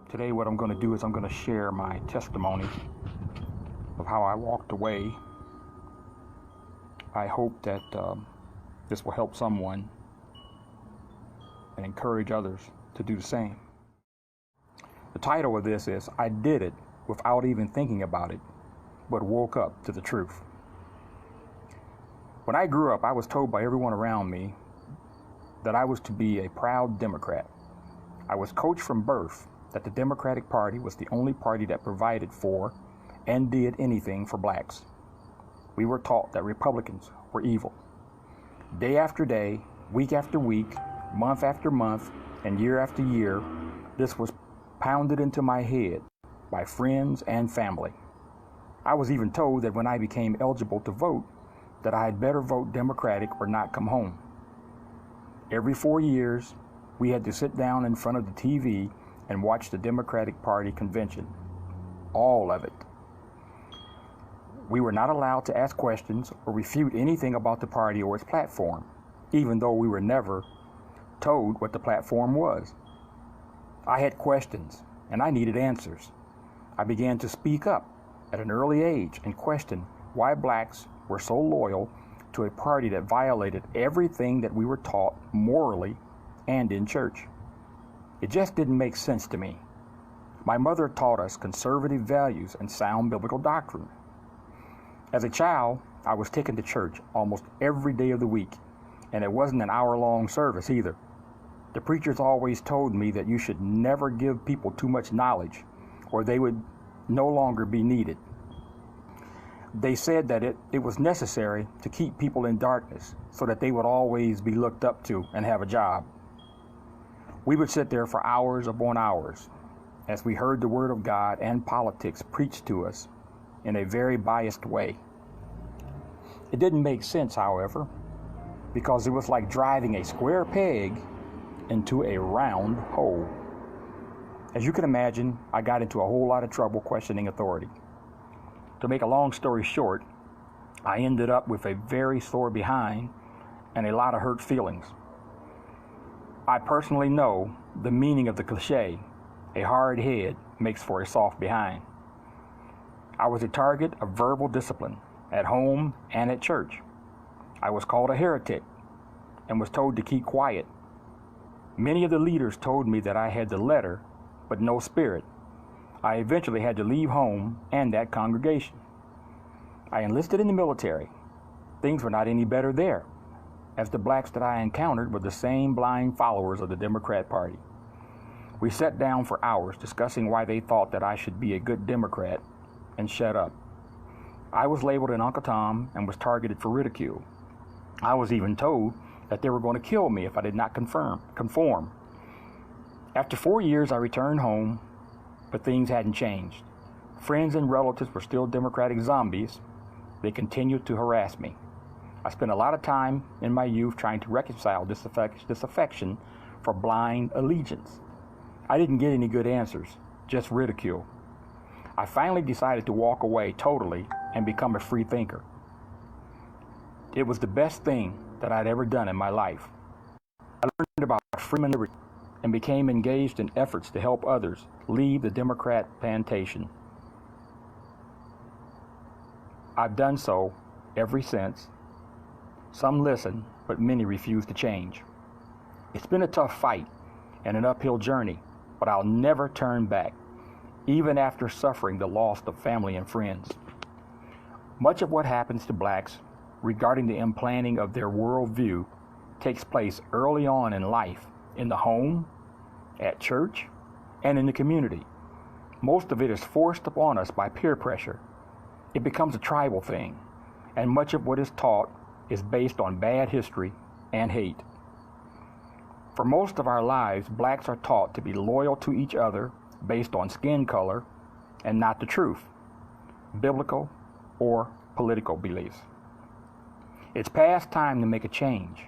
Today what I'm going to do is I'm going to share my testimony of how I walked away. I hope that this will help someone and encourage others to do the same. The title of this is I Did It Without Even Thinking About It, but Woke Up to the Truth. When I grew up, I was told by everyone around me that I was to be a proud Democrat. I was coached from birth that the Democratic Party was the only party that provided for and did anything for blacks. We were taught that Republicans were evil. Day after day, week after week, month after month, and year after year, this was pounded into my head by friends and family. I was even told that when I became eligible to vote, that I had better vote Democratic or not come home. Every 4 years, we had to sit down in front of the TV and watch the Democratic Party convention. All of it. We were not allowed to ask questions or refute anything about the party or its platform, even though we were never told what the platform was. I had questions, and I needed answers. I began to speak up at an early age and question why blacks were so loyal to a party that violated everything that we were taught morally and in church. It just didn't make sense to me. My mother taught us conservative values and sound biblical doctrine. As a child, I was taken to church almost every day of the week, and it wasn't an hour-long service either. The preachers always told me that you should never give people too much knowledge, or they would no longer be needed. They said that it was necessary to keep people in darkness so that they would always be looked up to and have a job. We would sit there for hours upon hours as we heard the Word of God and politics preached to us in a very biased way. It didn't make sense, however, because it was like driving a square peg into a round hole. As you can imagine, I got into a whole lot of trouble questioning authority. To make a long story short, I ended up with a very sore behind and a lot of hurt feelings. I personally know the meaning of the cliche, a hard head makes for a soft behind. I was a target of verbal discipline at home and at church. I was called a heretic and was told to keep quiet. Many of the leaders told me that I had the letter, but no spirit. I eventually had to leave home and that congregation. I enlisted in the military. Things were not any better there, as the blacks that I encountered were the same blind followers of the Democrat Party. We sat down for hours discussing why they thought that I should be a good Democrat and shut up. I was labeled an Uncle Tom and was targeted for ridicule. I was even told that they were going to kill me if I did not conform. After 4 years, I returned home, but things hadn't changed. Friends and relatives were still Democratic zombies. They continued to harass me. I spent a lot of time in my youth trying to reconcile this affection for blind allegiance. I didn't get any good answers, just ridicule. I finally decided to walk away totally and become a free thinker. It was the best thing that I'd ever done in my life. I learned about freedom and liberty and became engaged in efforts to help others leave the Democrat plantation. I've done so ever since. Some listen, but many refuse to change. It's been a tough fight and an uphill journey, but I'll never turn back, even after suffering the loss of family and friends. Much of what happens to blacks regarding the implanting of their worldview takes place early on in life, in the home, at church, and in the community. Most of it is forced upon us by peer pressure. It becomes a tribal thing, and much of what is taught is based on bad history and hate. For most of our lives, blacks are taught to be loyal to each other based on skin color and not the truth, biblical or political beliefs. It's past time to make a change.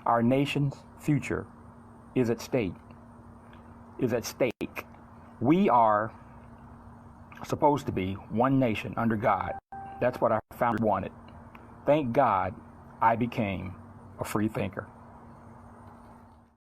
Our nation's future is at stake. We are supposed to be one nation under God. That's what our founder wanted. Thank God I became a free thinker.